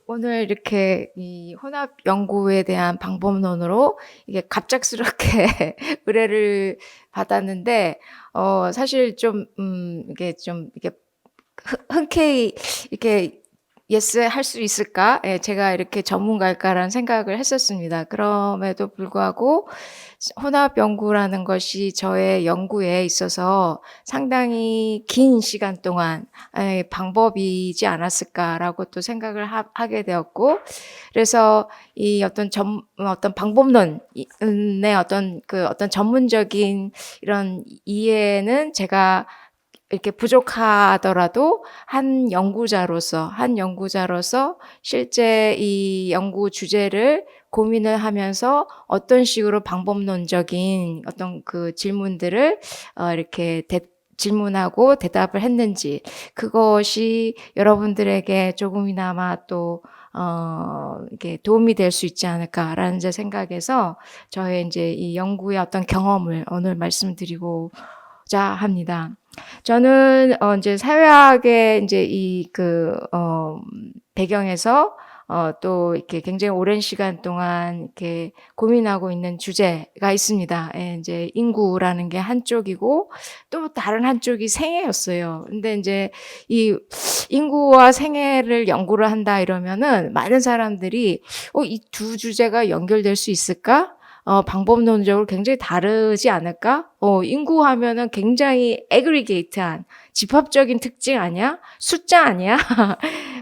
오늘 이렇게 이 혼합 연구에 대한 방법론으로 이게 갑작스럽게 의뢰를 받았는데, 사실 좀, 이게 좀, 이게 흔쾌히 이렇게 예스 할 수 있을까? 예, 제가 이렇게 전문가일까라는 생각을 했었습니다. 그럼에도 불구하고 혼합 연구라는 것이 저의 연구에 있어서 상당히 긴 시간 동안 방법이지 않았을까라고 또 생각을 하게 되었고, 그래서 이 어떤 방법론의 어떤 전문적인 이런 이해는 제가 이렇게 부족하더라도 한 연구자로서 실제 이 연구 주제를 고민을 하면서 어떤 식으로 방법론적인 어떤 질문들을 이렇게 질문하고 대답을 했는지, 그것이 여러분들에게 조금이나마 또 이렇게 도움이 될 수 있지 않을까라는 제 생각에서 저의 이제 이 연구의 어떤 경험을 오늘 말씀드리고자 합니다. 저는 이제 사회학의 이제 배경에서 또 이렇게 굉장히 오랜 시간 동안 이렇게 고민하고 있는 주제가 있습니다. 예, 이제 인구라는 게 한쪽이고 또 다른 한쪽이 생애였어요. 근데 이제 이 인구와 생애를 연구를 한다 이러면은 많은 사람들이 이 두 주제가 연결될 수 있을까? 방법론적으로 굉장히 다르지 않을까? 인구하면은 굉장히 애그리게이트한 집합적인 특징 아니야? 숫자 아니야?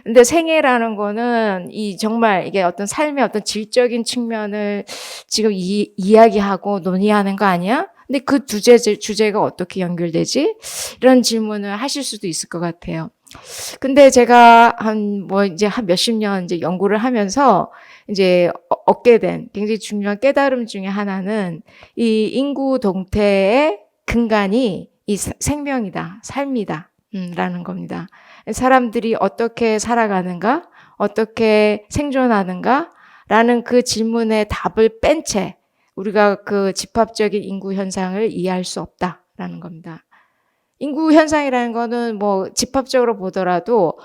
근데 생애라는 거는 정말 이게 어떤 삶의 어떤 질적인 측면을 지금 이야기하고 논의하는 거 아니야? 근데 그 주제가 어떻게 연결되지? 이런 질문을 하실 수도 있을 것 같아요. 근데 제가 이제 한 몇십 년 이제 연구를 하면서 이제 얻게 된 굉장히 중요한 깨달음 중에 하나는 이 인구 동태의 근간이 이 생명이다, 삶이다, 라는 겁니다. 사람들이 어떻게 살아가는가, 어떻게 생존하는가, 라는 그 질문에 답을 뺀 채 우리가 그 집합적인 인구 현상을 이해할 수 없다라는 겁니다. 인구 현상이라는 거는 뭐 집합적으로 보더라도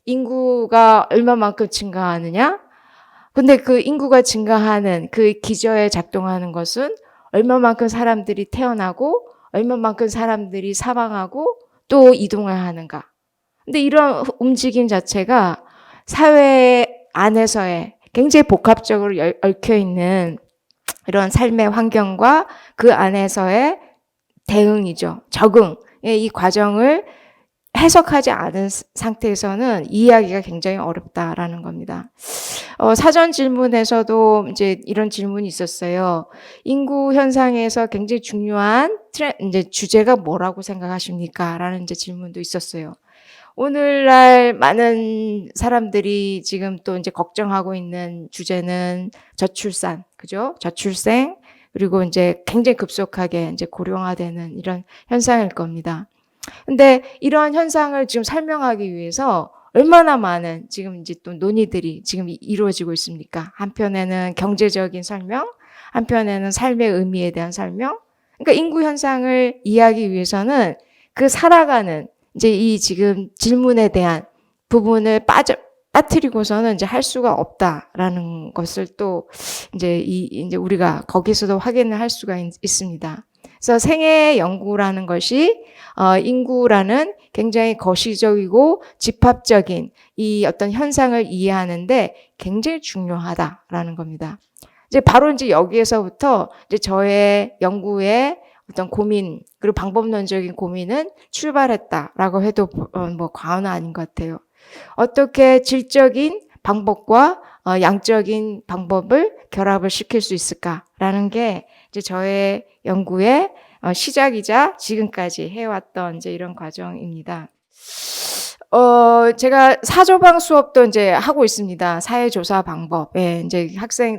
인구가 얼마만큼 증가하느냐? 근데 그 인구가 증가하는 그 기저에 작동하는 것은 얼마만큼 사람들이 태어나고 얼마만큼 사람들이 사망하고 또 이동을 하는가. 근데 이런 움직임 자체가 사회 안에서의 굉장히 복합적으로 얽혀 있는 이런 삶의 환경과 그 안에서의 대응이죠. 적응. 이 과정을 해석하지 않은 상태에서는 이해하기가 굉장히 어렵다라는 겁니다. 사전 질문에서도 이제 이런 질문이 있었어요. 인구 현상에서 굉장히 중요한 이제 주제가 뭐라고 생각하십니까? 라는 이제 질문도 있었어요. 오늘날 많은 사람들이 지금 또 이제 걱정하고 있는 주제는 저출산, 그죠? 저출생, 그리고 이제 굉장히 급속하게 이제 고령화되는 이런 현상일 겁니다. 근데 이러한 현상을 지금 설명하기 위해서 얼마나 많은 지금 이제 또 논의들이 지금 이루어지고 있습니까? 한편에는 경제적인 설명, 한편에는 삶의 의미에 대한 설명. 그러니까 인구 현상을 이해하기 위해서는 그 살아가는 이제 이 지금 질문에 대한 부분을 빠뜨리고서는 이제 할 수가 없다라는 것을 또 이제 우리가 거기서도 확인을 할 수가 있습니다. 그래서 생애 연구라는 것이 인구라는 굉장히 거시적이고 집합적인 이 어떤 현상을 이해하는데 굉장히 중요하다라는 겁니다. 이제 바로 이제 여기에서부터 이제 저의 연구의 어떤 고민 그리고 방법론적인 고민은 출발했다라고 해도 뭐 과언은 아닌 것 같아요. 어떻게 질적인 방법과 양적인 방법을 결합을 시킬 수 있을까라는 게 이제 저의 연구의 시작이자 지금까지 해왔던 이제 이런 과정입니다. 제가 사조방 수업도 이제 하고 있습니다. 사회조사 방법. 예, 이제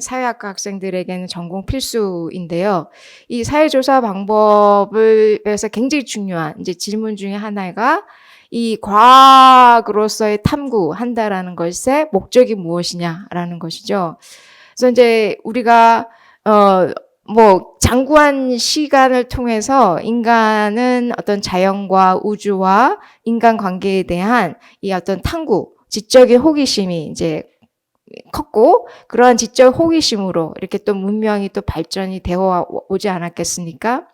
사회학과 학생들에게는 전공 필수인데요. 이 사회조사 방법에서 굉장히 중요한 이제 질문 중에 하나가 이 과학으로서의 탐구한다라는 것의 목적이 무엇이냐라는 것이죠. 그래서 이제 우리가 장구한 시간을 통해서 인간은 어떤 자연과 우주와 인간 관계에 대한 이 어떤 탐구, 지적인 호기심이 이제 컸고, 그러한 지적 호기심으로 이렇게 또 문명이 또 발전이 되어 오지 않았겠습니까?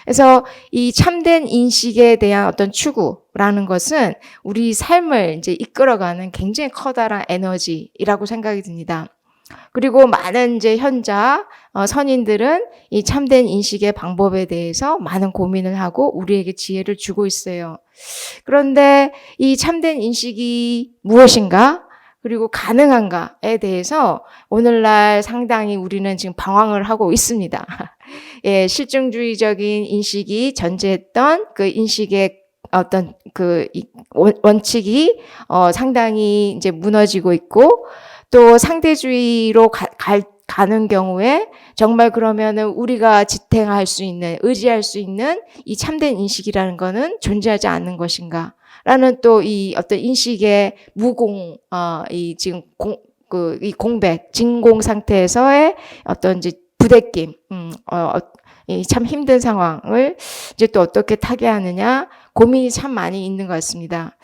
그래서 이 참된 인식에 대한 어떤 추구라는 것은 우리 삶을 이제 이끌어가는 굉장히 커다란 에너지라고 생각이 듭니다. 그리고 많은 이제 현자, 선인들은 이 참된 인식의 방법에 대해서 많은 고민을 하고 우리에게 지혜를 주고 있어요. 그런데 이 참된 인식이 무엇인가? 그리고 가능한가에 대해서 오늘날 상당히 우리는 지금 방황을 하고 있습니다. 예, 실증주의적인 인식이 전제했던 그 인식의 어떤 그 원칙이 상당히 이제 무너지고 있고, 또 상대주의로 가는 경우에 정말 그러면은 우리가 지탱할 수 있는, 의지할 수 있는 이 참된 인식이라는 거는 존재하지 않는 것인가? 라는 또 이 어떤 인식의 이 지금 이 공백, 진공 상태에서의 어떤 이제 부대낌, 이 참 힘든 상황을 이제 또 어떻게 타개하느냐, 고민이 참 많이 있는 것 같습니다.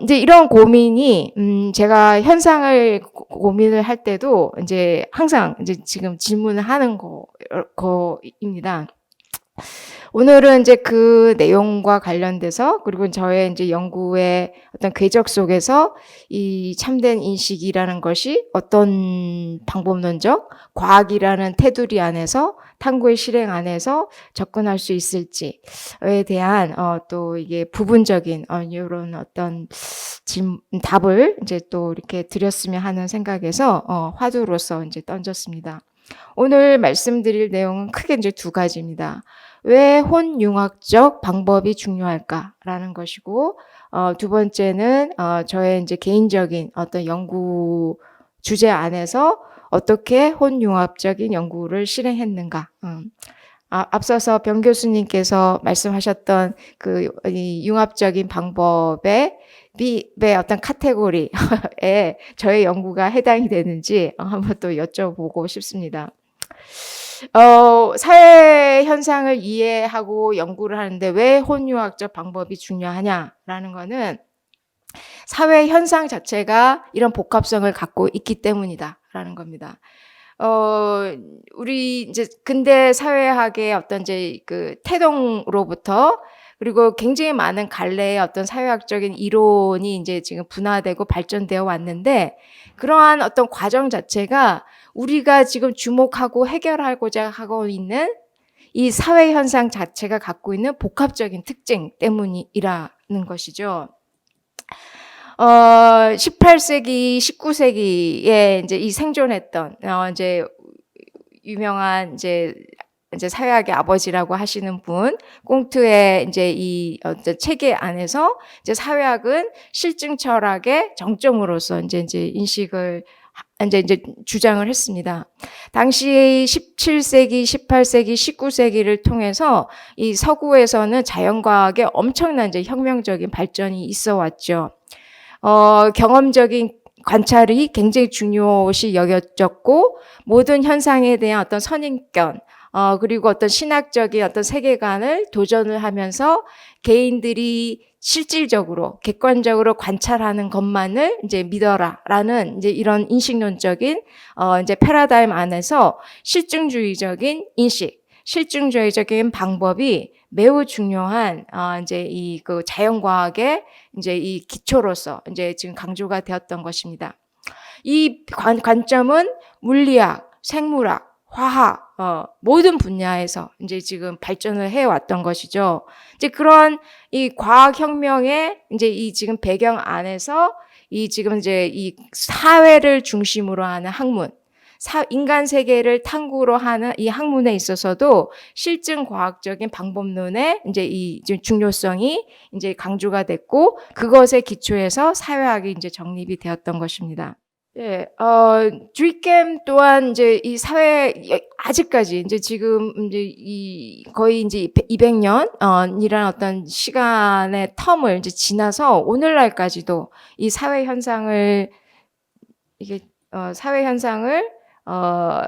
이제 이런 고민이, 제가 현상을 고민을 할 때도 이제 항상 이제 지금 질문을 하는 거입니다. 오늘은 이제 그 내용과 관련돼서, 그리고 저의 이제 연구의 어떤 궤적 속에서 이 참된 인식이라는 것이 어떤 방법론적, 과학이라는 테두리 안에서, 탐구의 실행 안에서 접근할 수 있을지에 대한 또 이게 부분적인 이런 어떤 답을 이제 또 이렇게 드렸으면 하는 생각에서 화두로서 이제 던졌습니다. 오늘 말씀드릴 내용은 크게 이제 두 가지입니다. 왜 혼융합적 방법이 중요할까라는 것이고, 두 번째는 저의 이제 개인적인 어떤 연구 주제 안에서 어떻게 혼융합적인 연구를 실행했는가. 앞서서 병 교수님께서 말씀하셨던 이 융합적인 방법의 어떤 카테고리에 저의 연구가 해당이 되는지 한번 또 여쭤보고 싶습니다. 사회 현상을 이해하고 연구를 하는데 왜 혼융합적 방법이 중요하냐라는 거는 사회 현상 자체가 이런 복합성을 갖고 있기 때문이다라는 겁니다. 우리 이제 근대 사회학의 어떤 이제 그 태동으로부터, 그리고 굉장히 많은 갈래의 어떤 사회학적인 이론이 이제 지금 분화되고 발전되어 왔는데, 그러한 어떤 과정 자체가 우리가 지금 주목하고 해결하고자 하고 있는 이 사회 현상 자체가 갖고 있는 복합적인 특징 때문이라는 것이죠. 18세기, 19세기에 이제 이 생존했던 이제 유명한 이제 사회학의 아버지라고 하시는 분, 꽁트의 이제 이 체계 안에서 이제 사회학은 실증 철학의 정점으로서 이제 인식을 이제 주장을 했습니다. 당시 17세기, 18세기, 19세기를 통해서 이 서구에서는 자연과학에 엄청난 이제 혁명적인 발전이 있어 왔죠. 경험적인 관찰이 굉장히 중요시 여겨졌고, 모든 현상에 대한 어떤 선입견, 그리고 어떤 신학적인 어떤 세계관을 도전을 하면서 개인들이 실질적으로 객관적으로 관찰하는 것만을 이제 믿어라라는 이제 이런 인식론적인 이제 패러다임 안에서 실증주의적인 인식, 실증주의적인 방법이 매우 중요한 이제 이 그 자연과학의 이제 이 기초로서 이제 지금 강조가 되었던 것입니다. 이 관점은 물리학, 생물학, 화학 모든 분야에서 이제 지금 발전을 해왔던 것이죠. 이제 그런 이 과학 혁명의 이제 이 지금 배경 안에서 이 지금 이제 이 사회를 중심으로 하는 학문, 인간 세계를 탐구로 하는 이 학문에 있어서도 실증 과학적인 방법론의 이제 이 중요성이 이제 강조가 됐고, 그것에 기초해서 사회학이 이제 정립이 되었던 것입니다. 예, 주이캠 또한 이제 이 사회, 아직까지 이제 지금 이제 이 거의 이제 200년, 이란 어떤 시간의 텀을 이제 지나서 오늘날까지도 이 사회 현상을, 이게, 사회 현상을 어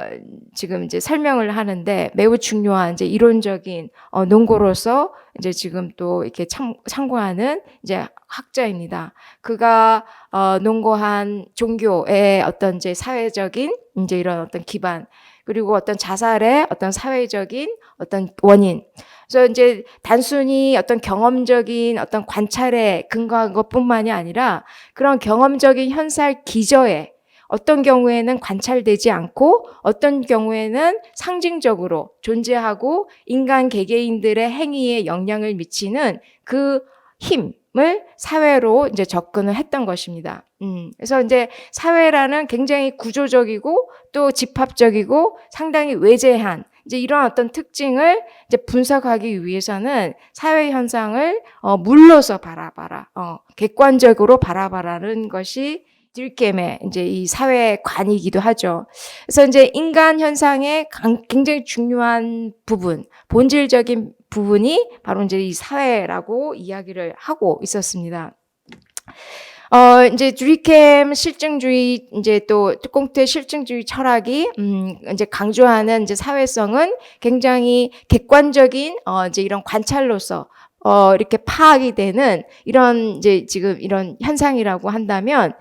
지금 이제 설명을 하는데 매우 중요한 이제 이론적인 논거로서 이제 지금 또 이렇게 참고하는 이제 학자입니다. 그가 논거한 종교의 어떤 이제 사회적인 이제 이런 어떤 기반, 그리고 어떤 자살의 어떤 사회적인 어떤 원인. 그래서 이제 단순히 어떤 경험적인 어떤 관찰에 근거한 것뿐만이 아니라 그런 경험적인 현상 기저에 어떤 경우에는 관찰되지 않고 어떤 경우에는 상징적으로 존재하고 인간 개개인들의 행위에 영향을 미치는 그 힘을 사회로 이제 접근을 했던 것입니다. 그래서 이제 사회라는 굉장히 구조적이고 또 집합적이고 상당히 외재한 이제 이런 어떤 특징을 이제 분석하기 위해서는 사회 현상을 물러서 바라봐라, 객관적으로 바라봐라는 것이 딜겜의 이제 이 사회관이기도 하죠. 그래서 이제 인간 현상의 굉장히 중요한 부분, 본질적인 부분이 바로 이제 이 사회라고 이야기를 하고 있었습니다. 이제 듀리캠 실증주의, 이제 또 뚜껑테 실증주의 철학이, 이제 강조하는 이제 사회성은 굉장히 객관적인, 이제 이런 관찰로서, 이렇게 파악이 되는 이런 이제 지금 이런 현상이라고 한다면,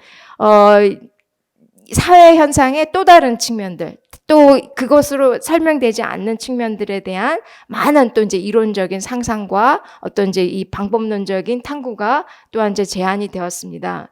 사회 현상의 또 다른 측면들, 또 그것으로 설명되지 않는 측면들에 대한 많은 또 이제 이론적인 상상과 어떤 이제 이 방법론적인 탐구가 또한 이제 제안이 되었습니다.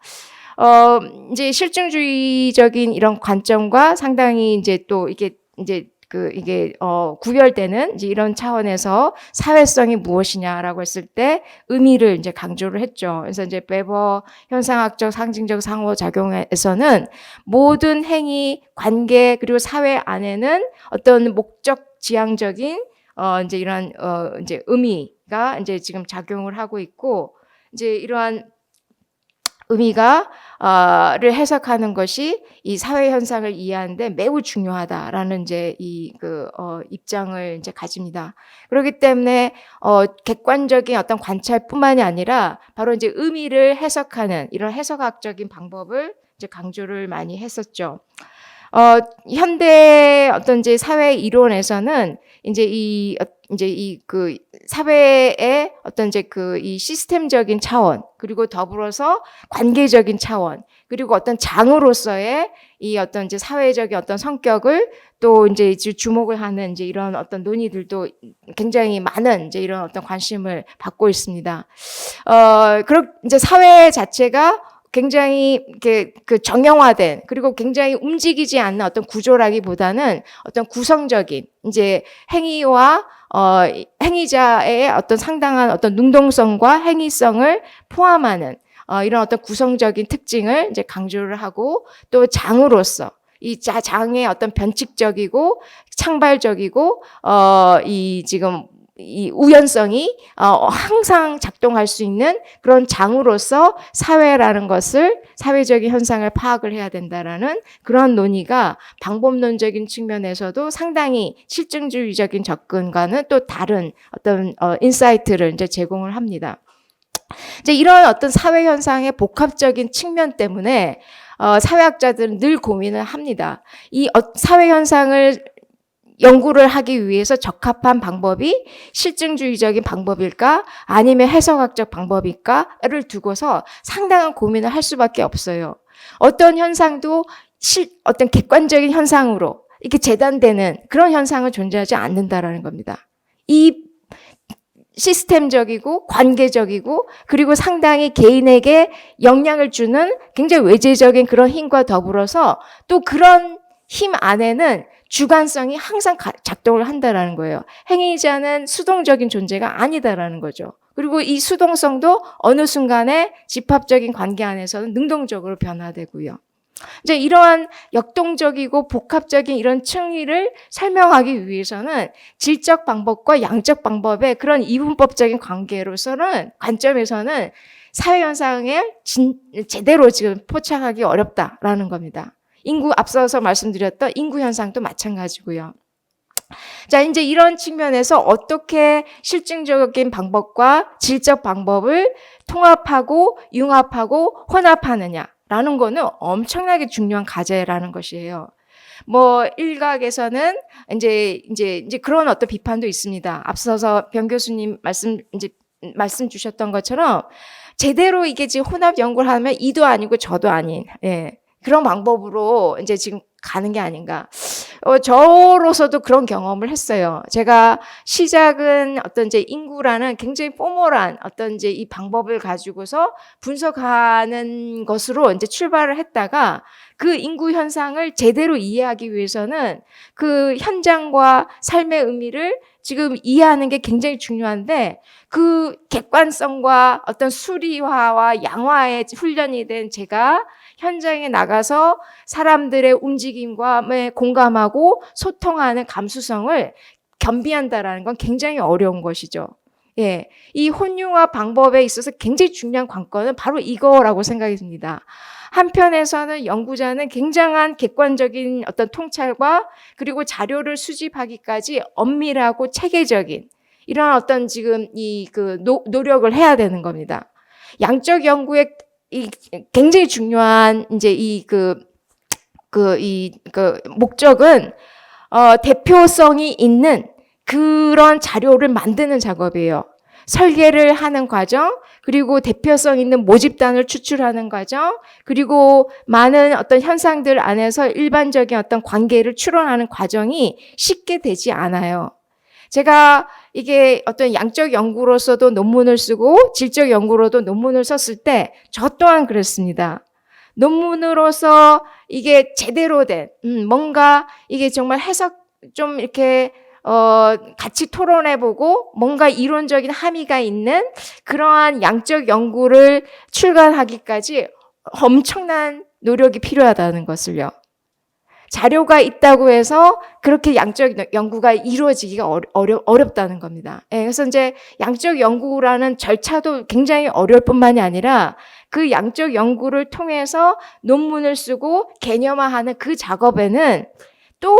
이제 실증주의적인 이런 관점과 상당히 이제 또 이게 이제 이게 구별되는 이제 이런 차원에서 사회성이 무엇이냐라고 했을 때 의미를 이제 강조를 했죠. 그래서 이제 베버 현상학적 상징적 상호작용에서는 모든 행위, 관계 그리고 사회 안에는 어떤 목적 지향적인 이제 이런 이제 의미가 이제 지금 작용을 하고 있고, 이제 이러한 의미가를 해석하는 것이 이 사회 현상을 이해하는데 매우 중요하다라는 이제 이 입장을 이제 가집니다. 그렇기 때문에 객관적인 어떤 관찰뿐만이 아니라 바로 이제 의미를 해석하는 이런 해석학적인 방법을 이제 강조를 많이 했었죠. 현대 어떤 이제 사회 이론에서는 이제 이 사회의 어떤 이제 이 시스템적인 차원, 그리고 더불어서 관계적인 차원, 그리고 어떤 장으로서의 이 어떤 이제 사회적인 어떤 성격을 또 이제 주목을 하는 이제 이런 어떤 논의들도 굉장히 많은 이제 이런 어떤 관심을 받고 있습니다. 그런 이제 사회 자체가 굉장히 정형화된, 그리고 굉장히 움직이지 않는 어떤 구조라기보다는 어떤 구성적인 이제 행위와 행위자의 어떤 상당한 어떤 능동성과 행위성을 포함하는 이런 어떤 구성적인 특징을 이제 강조를 하고, 또 장으로서 이 장의 어떤 변칙적이고 창발적이고 이 지금 이 우연성이 항상 작동할 수 있는 그런 장으로서 사회라는 것을, 사회적인 현상을 파악을 해야 된다라는 그런 논의가 방법론적인 측면에서도 상당히 실증주의적인 접근과는 또 다른 어떤 인사이트를 이제 제공을 합니다. 이제 이런 어떤 사회 현상의 복합적인 측면 때문에 사회학자들은 늘 고민을 합니다. 이 사회 현상을 연구를 하기 위해서 적합한 방법이 실증주의적인 방법일까 아니면 해석학적 방법일까를 두고서 상당한 고민을 할 수밖에 없어요. 어떤 현상도 어떤 객관적인 현상으로 이렇게 재단되는 그런 현상은 존재하지 않는다라는 겁니다. 이 시스템적이고 관계적이고 그리고 상당히 개인에게 영향을 주는 굉장히 외재적인 그런 힘과 더불어서 또 그런 힘 안에는 주관성이 항상 작동을 한다라는 거예요. 행위자는 수동적인 존재가 아니다라는 거죠. 그리고 이 수동성도 어느 순간에 집합적인 관계 안에서는 능동적으로 변화되고요. 이제 이러한 역동적이고 복합적인 이런 층위를 설명하기 위해서는 질적 방법과 양적 방법의 그런 이분법적인 관점에서는 사회 현상을 제대로 지금 포착하기 어렵다라는 겁니다. 앞서서 말씀드렸던 인구 현상도 마찬가지고요. 자, 이제 이런 측면에서 어떻게 실증적인 방법과 질적 방법을 통합하고 융합하고 혼합하느냐라는 거는 엄청나게 중요한 과제라는 것이에요. 뭐 일각에서는 이제 그런 어떤 비판도 있습니다. 앞서서 변 교수님 말씀 주셨던 것처럼 제대로 이게 지금 혼합 연구를 하면 이도 아니고 저도 아닌, 예, 그런 방법으로 이제 지금 가는 게 아닌가. 저로서도 그런 경험을 했어요. 제가 시작은 어떤 이제 인구라는 굉장히 포멀한 어떤 이제 이 방법을 가지고서 분석하는 것으로 이제 출발을 했다가 그 인구 현상을 제대로 이해하기 위해서는 그 현장과 삶의 의미를 지금 이해하는 게 굉장히 중요한데 그 객관성과 어떤 수리화와 양화에 훈련이 된 제가 현장에 나가서 사람들의 움직임과 공감하고 소통하는 감수성을 겸비한다라는 건 굉장히 어려운 것이죠. 예, 이 혼용화 방법에 있어서 굉장히 중요한 관건은 바로 이거라고 생각이 듭니다. 한편에서는 연구자는 굉장한 객관적인 어떤 통찰과 그리고 자료를 수집하기까지 엄밀하고 체계적인 이런 어떤 지금 노력을 해야 되는 겁니다. 양적 연구의 굉장히 중요한 이제 목적은 대표성이 있는 그런 자료를 만드는 작업이에요. 설계를 하는 과정, 그리고 대표성 있는 모집단을 추출하는 과정, 그리고 많은 어떤 현상들 안에서 일반적인 어떤 관계를 추론하는 과정이 쉽게 되지 않아요. 제가 이게 어떤 양적 연구로서도 논문을 쓰고 질적 연구로도 논문을 썼을 때 저 또한 그랬습니다. 논문으로서 이게 제대로 된 뭔가 이게 정말 해석 좀 이렇게 같이 토론해보고 뭔가 이론적인 함의가 있는 그러한 양적 연구를 출간하기까지 엄청난 노력이 필요하다는 것을요. 자료가 있다고 해서 그렇게 양적 연구가 이루어지기가 어렵다는 겁니다. 예, 그래서 이제 양적 연구라는 절차도 굉장히 어려울 뿐만이 아니라 그 양적 연구를 통해서 논문을 쓰고 개념화하는 그 작업에는 또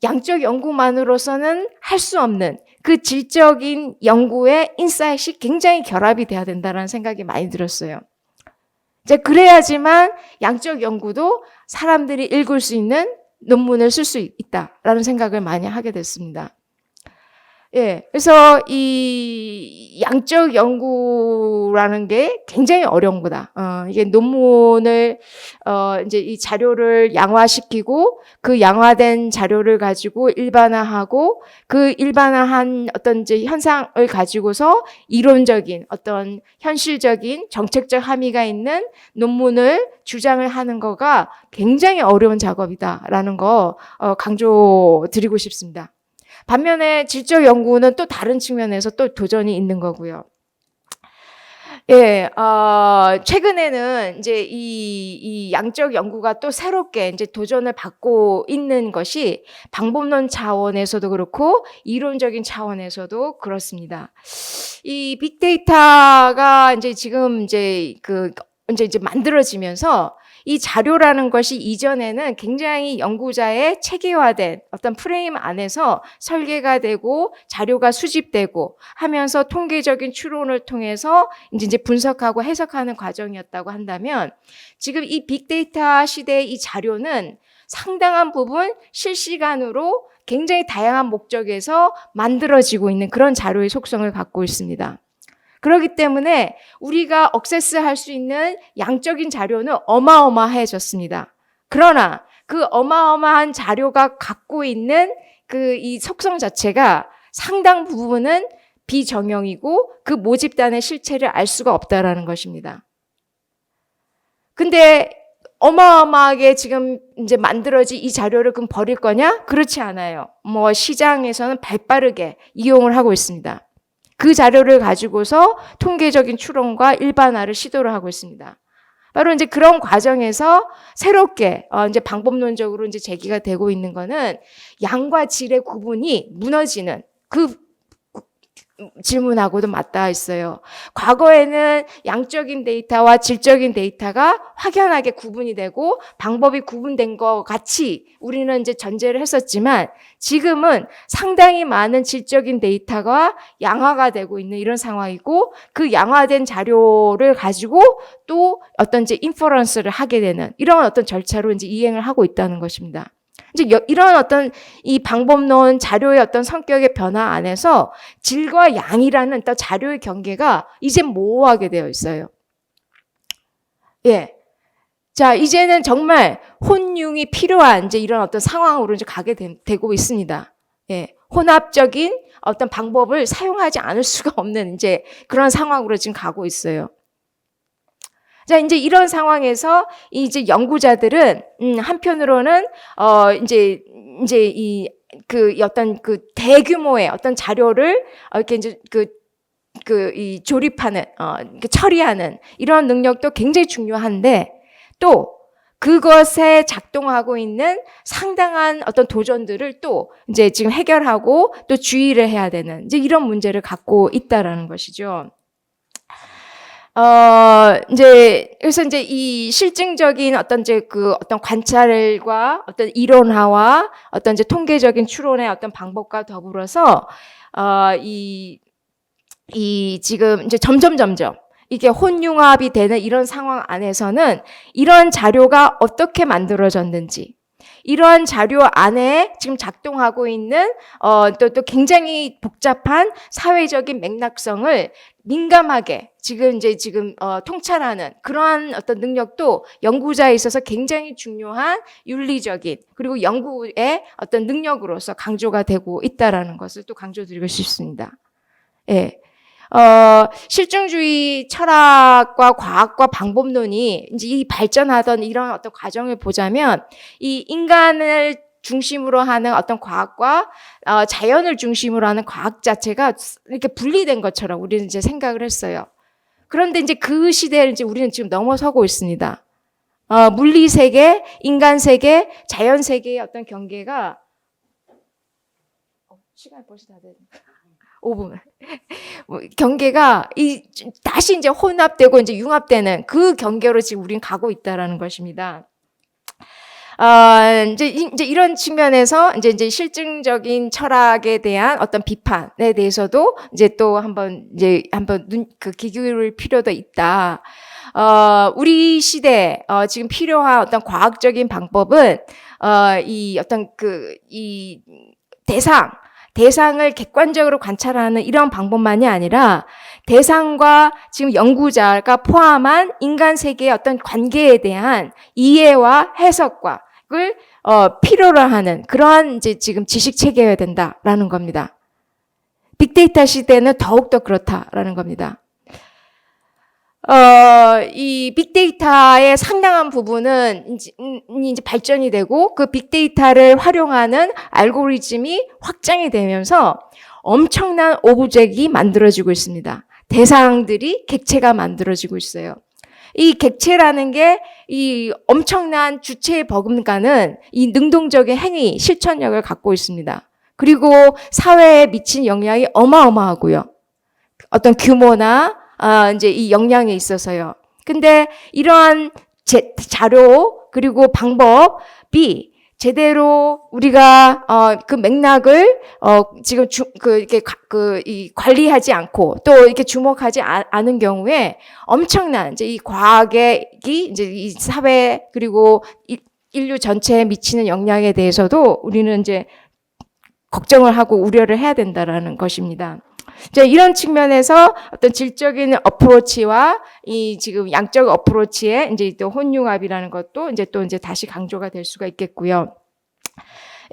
양적 연구만으로서는 할 수 없는 그 질적인 연구의 인사이트가 굉장히 결합이 돼야 된다는 생각이 많이 들었어요. 이제 그래야지만 양적 연구도 사람들이 읽을 수 있는 논문을 쓸 수 있다라는 생각을 많이 하게 됐습니다. 예, 그래서 이 양적 연구라는 게 굉장히 어려운 거다. 이게 논문을 이제 이 자료를 양화시키고 그 양화된 자료를 가지고 일반화하고 그 일반화한 어떤 이제 현상을 가지고서 이론적인 어떤 현실적인 정책적 함의가 있는 논문을 주장을 하는 거가 굉장히 어려운 작업이다라는 거 강조드리고 싶습니다. 반면에 질적 연구는 또 다른 측면에서 또 도전이 있는 거고요. 예, 최근에는 이제 이 양적 연구가 또 새롭게 이제 도전을 받고 있는 것이 방법론 차원에서도 그렇고 이론적인 차원에서도 그렇습니다. 이 빅데이터가 이제 지금 이제 이제 만들어지면서 이 자료라는 것이 이전에는 굉장히 연구자의 체계화된 어떤 프레임 안에서 설계가 되고 자료가 수집되고 하면서 통계적인 추론을 통해서 이제 분석하고 해석하는 과정이었다고 한다면 지금 이 빅데이터 시대의 이 자료는 상당한 부분 실시간으로 굉장히 다양한 목적에서 만들어지고 있는 그런 자료의 속성을 갖고 있습니다. 그렇기 때문에 우리가 액세스할 수 있는 양적인 자료는 어마어마해졌습니다. 그러나 그 어마어마한 자료가 갖고 있는 이 속성 자체가 상당 부분은 비정형이고 그 모집단의 실체를 알 수가 없다라는 것입니다. 근데 어마어마하게 지금 이제 만들어진 이 자료를 그럼 버릴 거냐? 그렇지 않아요. 뭐 시장에서는 발빠르게 이용을 하고 있습니다. 그 자료를 가지고서 통계적인 추론과 일반화를 시도를 하고 있습니다. 바로 이제 그런 과정에서 새롭게 이제 방법론적으로 이제 제기가 되고 있는 거는 양과 질의 구분이 무너지는 그 질문하고도 맞닿아 있어요. 과거에는 양적인 데이터와 질적인 데이터가 확연하게 구분이 되고 방법이 구분된 것 같이 우리는 이제 전제를 했었지만 지금은 상당히 많은 질적인 데이터가 양화가 되고 있는 이런 상황이고 그 양화된 자료를 가지고 또 어떤 이제 인퍼런스를 하게 되는 이런 어떤 절차로 이제 이행을 하고 있다는 것입니다. 이제 이런 어떤 이 방법론 자료의 어떤 성격의 변화 안에서 질과 양이라는 어떤 자료의 경계가 이제 모호하게 되어 있어요. 예. 자, 이제는 정말 혼용이 필요한 이제 이런 어떤 상황으로 이제 가게 되고 있습니다. 예. 혼합적인 어떤 방법을 사용하지 않을 수가 없는 이제 그런 상황으로 지금 가고 있어요. 자, 이제 이런 상황에서 이제 연구자들은 한편으로는 이제 이 어떤 대규모의 어떤 자료를 이렇게 이제 이 조립하는 처리하는 이런 능력도 굉장히 중요한데 또 그것에 작동하고 있는 상당한 어떤 도전들을 또 이제 지금 해결하고 또 주의를 해야 되는 이제 이런 문제를 갖고 있다라는 것이죠. 그래서 이제 이 실증적인 어떤 이제 어떤 관찰과 어떤 이론화와 어떤 이제 통계적인 추론의 어떤 방법과 더불어서, 지금 이제 점점 이게 혼융합이 되는 이런 상황 안에서는 이런 자료가 어떻게 만들어졌는지, 이러한 자료 안에 지금 작동하고 있는 또 굉장히 복잡한 사회적인 맥락성을 민감하게 지금 통찰하는 그러한 어떤 능력도 연구자에 있어서 굉장히 중요한 윤리적인 그리고 연구의 어떤 능력으로서 강조가 되고 있다라는 것을 또 강조드리고 싶습니다. 예. 실증주의 철학과 과학과 방법론이 이제 이 발전하던 이런 어떤 과정을 보자면 이 인간을 중심으로 하는 어떤 과학과 자연을 중심으로 하는 과학 자체가 이렇게 분리된 것처럼 우리는 이제 생각을 했어요. 그런데 이제 그 시대를 이제 우리는 지금 넘어서고 있습니다. 물리 세계, 인간 세계, 자연 세계의 어떤 경계가 시간이 벌써 다 됐네. 5분. 경계가 다시 이제 혼합되고 이제 융합되는 그 경계로 지금 우리는 가고 있다라는 것입니다. 이제 이런 측면에서 이제 실증적인 철학에 대한 어떤 비판에 대해서도 이제 또 한번 귀 기울일 필요도 있다. 우리 시대 지금 필요한 어떤 과학적인 방법은 이 어떤 이 대상을 객관적으로 관찰하는 이런 방법만이 아니라 대상과 지금 연구자가 포함한 인간 세계의 어떤 관계에 대한 이해와 해석과 을 필요로 하는 그러한 이제 지금 지식 체계여야 된다라는 겁니다. 빅데이터 시대는 더욱더 그렇다라는 겁니다. 이 빅데이터의 상당한 부분은 이제 발전이 되고 그 빅데이터를 활용하는 알고리즘이 확장이 되면서 엄청난 오브젝이 만들어지고 있습니다. 대상들이 객체가 만들어지고 있어요. 이 객체라는 게 이 엄청난 주체에 버금가는 이 능동적인 행위, 실천력을 갖고 있습니다. 그리고 사회에 미친 영향이 어마어마하고요. 어떤 규모나 이제 이 역량에 있어서요. 근데 이러한 자료 그리고 방법이 제대로 우리가 그 맥락을 지금 이 관리하지 않고 또 이렇게 주목하지 않은 경우에 엄청난 이제 이 과학의 이제 이 사회 그리고 인류 전체에 미치는 영향에 대해서도 우리는 이제 걱정을 하고 우려를 해야 된다라는 것입니다. 이제 이런 측면에서 어떤 질적인 어프로치와 이 지금 양적 어프로치의 이제 또 혼융합이라는 것도 이제 다시 강조가 될 수가 있겠고요.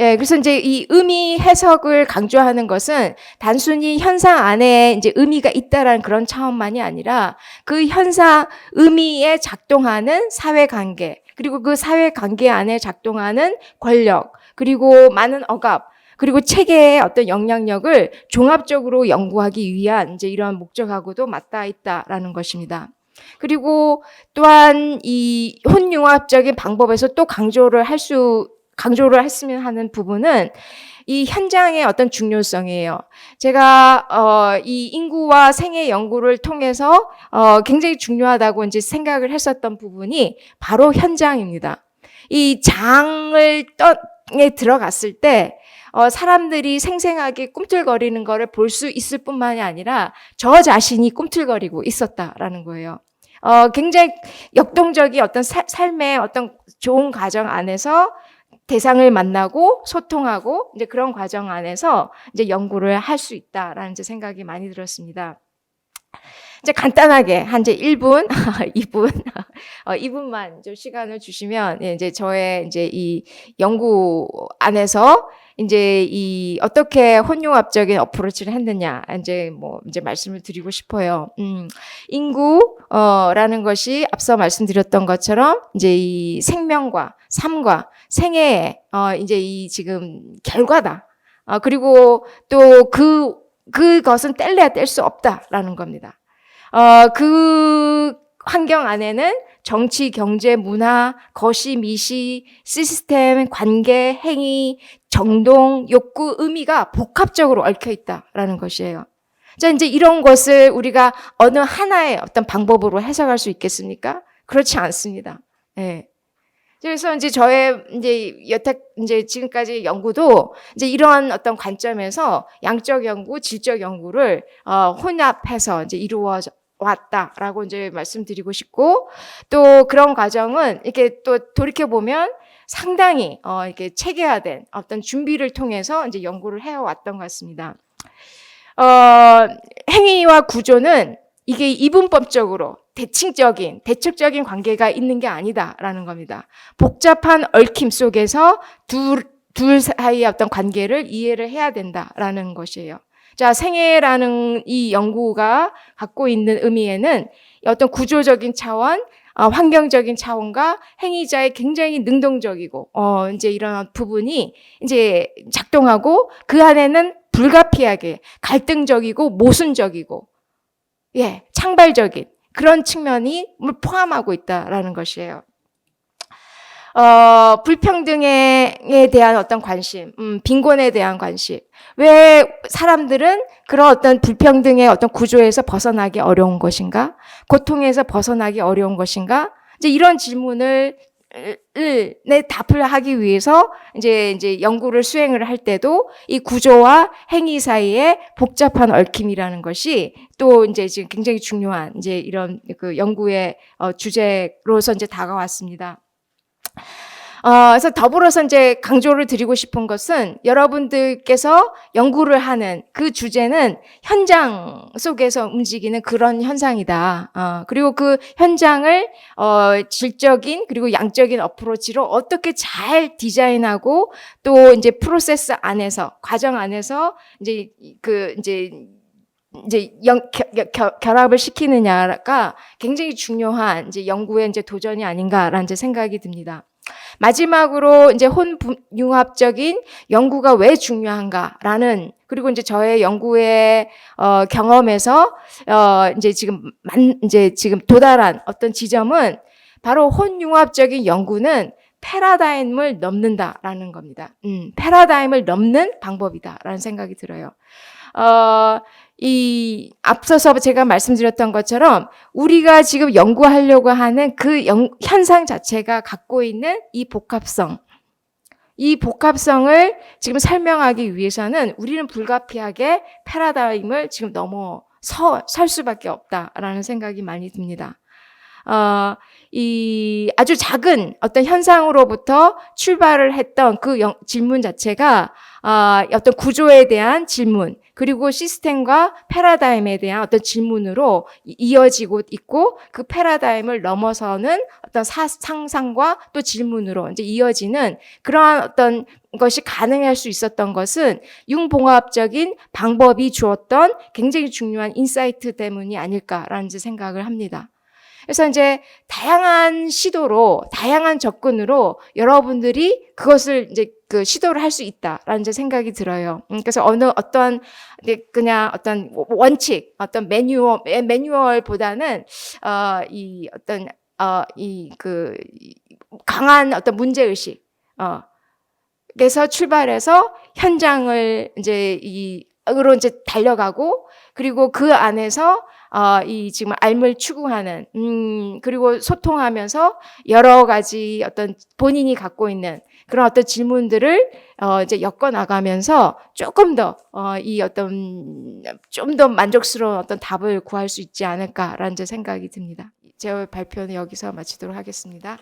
예, 그래서 이제 이 의미 해석을 강조하는 것은 단순히 현상 안에 이제 의미가 있다라는 그런 차원만이 아니라 그 현상 의미에 작동하는 사회 관계, 그리고 그 사회 관계 안에 작동하는 권력, 그리고 많은 억압, 그리고 체계의 어떤 영향력을 종합적으로 연구하기 위한 이제 이러한 목적하고도 맞닿아 있다라는 것입니다. 그리고 또한 이 혼융합적인 방법에서 또 강조를 했으면 하는 부분은 이 현장의 어떤 중요성이에요. 제가 이 인구와 생애 연구를 통해서 굉장히 중요하다고 이제 생각을 했었던 부분이 바로 현장입니다. 이 장을 에 들어갔을 때 사람들이 생생하게 꿈틀거리는 거를 볼 수 있을 뿐만이 아니라 저 자신이 꿈틀거리고 있었다라는 거예요. 굉장히 역동적인 어떤 삶의 어떤 좋은 과정 안에서 대상을 만나고 소통하고 이제 그런 과정 안에서 이제 연구를 할 수 있다라는 이제 생각이 많이 들었습니다. 이제 간단하게 한 이제 1분, 2분, 2분만 좀 시간을 주시면 이제 저의 이제 이 연구 안에서 이제 이 어떻게 혼융합적인 어프로치를 했느냐 이제 이제 말씀을 드리고 싶어요. 인구라는 것이 앞서 말씀드렸던 것처럼 이제 이 생명과 삶과 생애의 이제 이 지금 결과다. 그리고 또 그것은 뗄래야 뗄 수 없다라는 겁니다. 그 환경 안에는 정치, 경제, 문화, 거시, 미시, 시스템, 관계, 행위, 정동, 욕구, 의미가 복합적으로 얽혀 있다라는 것이에요. 자, 이제 이런 것을 우리가 어느 하나의 어떤 방법으로 해석할 수 있겠습니까? 그렇지 않습니다. 예. 그래서 이제 저의 이제 지금까지 연구도 이제 이런 어떤 관점에서 양적 연구, 질적 연구를 혼합해서 이제 이루어 왔다라고 이제 말씀드리고 싶고, 또 그런 과정은 이렇게 또 돌이켜 보면 상당히 이렇게 체계화된 어떤 준비를 통해서 이제 연구를 해왔던 것 같습니다. 행위와 구조는 이게 이분법적으로 대척적인 관계가 있는 게 아니다라는 겁니다. 복잡한 얽힘 속에서 둘 사이의 어떤 관계를 이해를 해야 된다라는 것이에요. 자, 생애라는 이 연구가 갖고 있는 의미에는 어떤 구조적인 차원, 환경적인 차원과 행위자의 굉장히 능동적이고, 이제 이런 부분이 이제 작동하고 그 안에는 불가피하게 갈등적이고 모순적이고, 창발적인 그런 측면이 포함하고 있다라는 것이에요. 불평등에 대한 어떤 관심, 빈곤에 대한 관심. 왜 사람들은 그런 어떤 불평등의 어떤 구조에서 벗어나기 어려운 것인가? 고통에서 벗어나기 어려운 것인가? 이제 이런 질문을 답을 하기 위해서 이제 연구를 수행을 할 때도 이 구조와 행위 사이에 복잡한 얽힘이라는 것이 또 이제 지금 굉장히 중요한 이제 이런 그 연구의 주제로서 이제 다가왔습니다. 그래서 더불어서 이제 강조를 드리고 싶은 것은 여러분들께서 연구를 하는 그 주제는 현장 속에서 움직이는 그런 현상이다. 그리고 그 현장을 질적인 그리고 양적인 어프로치로 어떻게 잘 디자인하고 또 이제 프로세스 안에서 과정 안에서 이제 결합을 시키느냐가 굉장히 중요한 이제 연구의 이제 도전이 아닌가라는 이제 생각이 듭니다. 마지막으로 이제 혼융합적인 연구가 왜 중요한가라는, 그리고 이제 저의 연구의 경험에서 이제 지금 도달한 어떤 지점은 바로 혼융합적인 연구는 패러다임을 넘는다라는 겁니다. 패러다임을 넘는 방법이다라는 생각이 들어요. 이 앞서서 제가 말씀드렸던 것처럼 우리가 지금 연구하려고 하는 그 현상 자체가 갖고 있는 이 복합성을 지금 설명하기 위해서는 우리는 불가피하게 패러다임을 지금 설 수밖에 없다라는 생각이 많이 듭니다. 이 아주 작은 어떤 현상으로부터 출발을 했던 그 질문 자체가 어떤 구조에 대한 질문, 그리고 시스템과 패러다임에 대한 어떤 질문으로 이어지고 있고, 그 패러다임을 넘어서는 어떤 상상과 또 질문으로 이제 이어지는 그러한 어떤 것이 가능할 수 있었던 것은 융봉합적인 방법이 주었던 굉장히 중요한 인사이트 때문이 아닐까라는 생각을 합니다. 그래서 이제 다양한 시도로, 다양한 접근으로 여러분들이 그것을 이제 그 시도를 할 수 있다라는 이제 생각이 들어요. 그래서 어떤 그냥 어떤 원칙, 어떤 매뉴얼보다는 강한 어떤 문제 의식, 그래서 출발해서 현장을 으로 이제 달려가고, 그리고 그 안에서 지금 알을 추구하는, 그리고 소통하면서 여러 가지 어떤 본인이 갖고 있는 그런 어떤 질문들을 이제 엮어 나가면서 조금 더 좀 더 만족스러운 어떤 답을 구할 수 있지 않을까라는 제 생각이 듭니다. 제 발표는 여기서 마치도록 하겠습니다.